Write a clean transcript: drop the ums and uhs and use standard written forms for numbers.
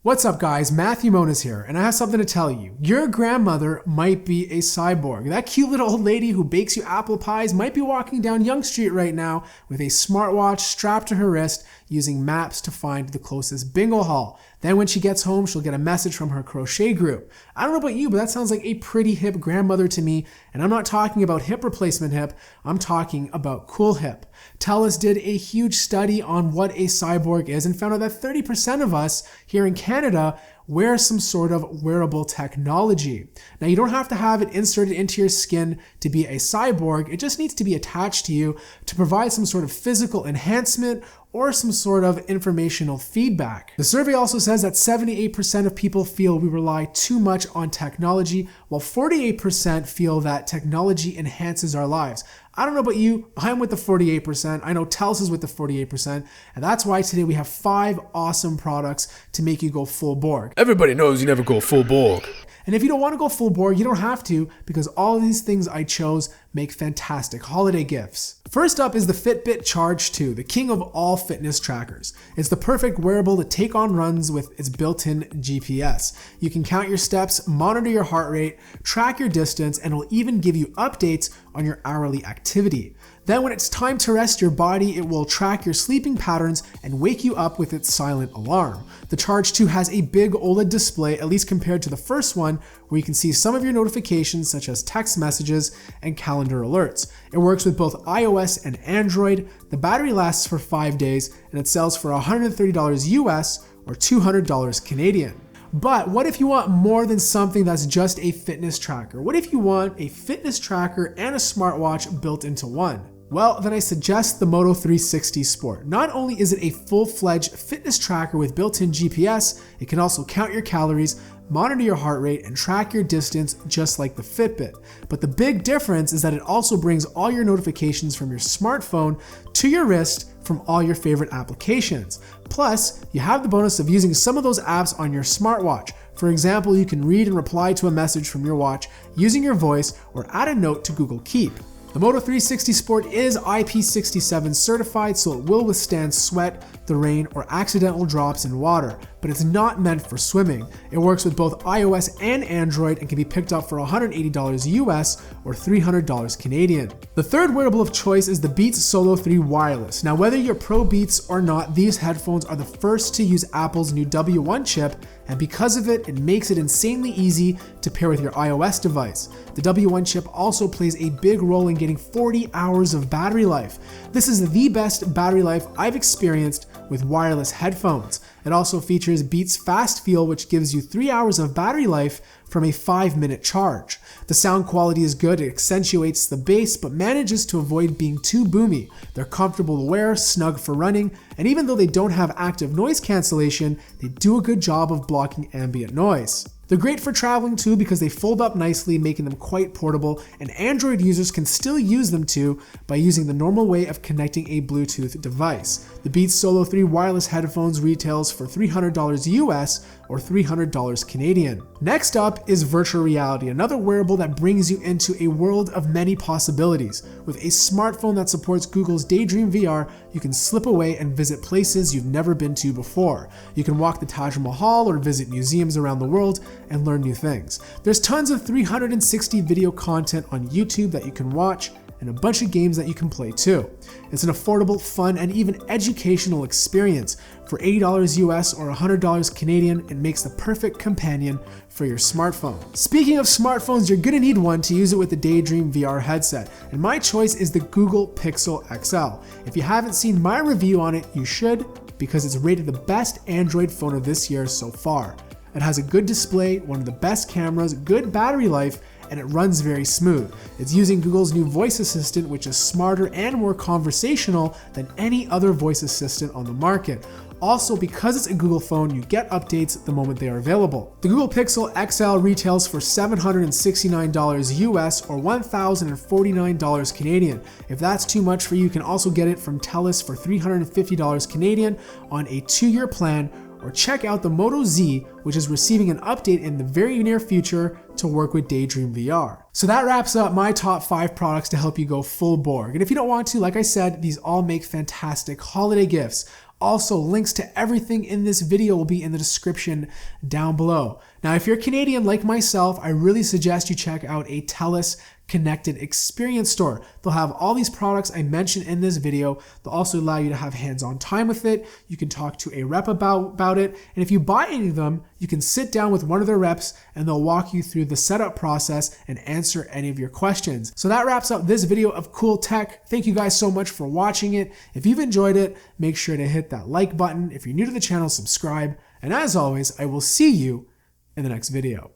What's up guys, Matthew Moniz here, and I have something to tell you. Your grandmother might be a cyborg. That cute little old lady who bakes you apple pies might be walking down Yonge Street right now with a smartwatch strapped to her wrist using maps to find the closest bingo hall. Then when she gets home, she'll get a message from her crochet group. I don't know about you, but that sounds like a pretty hip grandmother to me, and I'm not talking about hip replacement hip, I'm talking about cool hip. TELUS did a huge study on what a cyborg is and found out that 30% of us here in Canada wear some sort of wearable technology. Now, you don't have to have it inserted into your skin to be a cyborg. It just needs to be attached to you to provide some sort of physical enhancement or some sort of informational feedback. The survey also says that 78% of people feel we rely too much on technology, while 48% feel that technology enhances our lives. I don't know about you, I'm with the 48%. I know TELUS is with the 48%, and that's why today we have 5 awesome products to make you go full Borg. Everybody knows you never go full Borg. And if you don't want to go full Borg, you don't have to, because all of these things I chose make fantastic holiday gifts. First up is the Fitbit Charge 2, the king of all fitness trackers. It's the perfect wearable to take on runs with its built-in GPS. You can count your steps, monitor your heart rate, track your distance, and will even give you updates on your hourly activity. Then when it's time to rest your body, it will track your sleeping patterns and wake you up with its silent alarm. The Charge 2 has a big OLED display, at least compared to the first one, where you can see some of your notifications such as text messages and calendar alerts. It works with both iOS and Android. The battery lasts for 5 days and it sells for $130 US or $200 Canadian. But what if you want more than something that's just a fitness tracker? What if you want a fitness tracker and a smartwatch built into one? Well, then I suggest the Moto 360 Sport. Not only is it a full-fledged fitness tracker with built-in GPS, it can also count your calories, monitor your heart rate, and track your distance just like the Fitbit. But the big difference is that it also brings all your notifications from your smartphone to your wrist from all your favorite applications. Plus, you have the bonus of using some of those apps on your smartwatch. For example, you can read and reply to a message from your watch using your voice or add a note to Google Keep. The Moto 360 Sport is IP67 certified, so it will withstand sweat, the rain, or accidental drops in water, but it's not meant for swimming. It works with both iOS and Android and can be picked up for $180 US or $300 Canadian. The third wearable of choice is the Beats Solo 3 Wireless. Now, whether you're pro Beats or not, these headphones are the first to use Apple's new W1 chip, and because of it, it makes it insanely easy to pair with your iOS device. The W1 chip also plays a big role in getting 40 hours of battery life. This is the best battery life I've experienced with wireless headphones. It also features Beats Fast Feel, which gives you 3 hours of battery life from a 5-minute charge. The sound quality is good, it accentuates the bass, but manages to avoid being too boomy. They're comfortable to wear, snug for running, and even though they don't have active noise cancellation, they do a good job of blocking ambient noise. They're great for traveling too because they fold up nicely, making them quite portable, and Android users can still use them too by using the normal way of connecting a Bluetooth device. The Beats Solo 3 wireless headphones retails for $300 US or $300 Canadian. Next up is virtual reality, another wearable that brings you into a world of many possibilities. With a smartphone that supports Google's Daydream VR, you can slip away and visit places you've never been to before. You can walk the Taj Mahal or visit museums around the world and learn new things. There's tons of 360 video content on YouTube that you can watch, and a bunch of games that you can play too. It's an affordable, fun, and even educational experience. For $80 US or $100 Canadian, it makes the perfect companion for your smartphone. Speaking of smartphones, you're gonna need one to use it with the Daydream VR headset, and my choice is the Google Pixel XL. If you haven't seen my review on it, you should, because it's rated the best Android phone of this year so far. It has a good display, one of the best cameras, good battery life, and it runs very smooth. It's using Google's new voice assistant, which is smarter and more conversational than any other voice assistant on the market. Also, because it's a Google phone, you get updates the moment they are available. The Google Pixel XL retails for $769 US or $1,049 Canadian. If that's too much for you, you can also get it from TELUS for $350 Canadian on a 2-year plan, or check out the Moto Z, which is receiving an update in the very near future to work with Daydream VR. So that wraps up my top 5 products to help you go full Borg. And if you don't want to, like I said, these all make fantastic holiday gifts. Also, links to everything in this video will be in the description down below. Now, if you're Canadian like myself, I really suggest you check out a TELUS connected experience store. They'll have all these products I mentioned in this video. They'll also allow you to have hands-on time with it. You can talk to a rep about it. And if you buy any of them, you can sit down with one of their reps and they'll walk you through the setup process and answer any of your questions. So that wraps up this video of cool tech. Thank you guys so much for watching it. If you've enjoyed it, make sure to hit that like button. If you're new to the channel, subscribe. And as always, I will see you in the next video.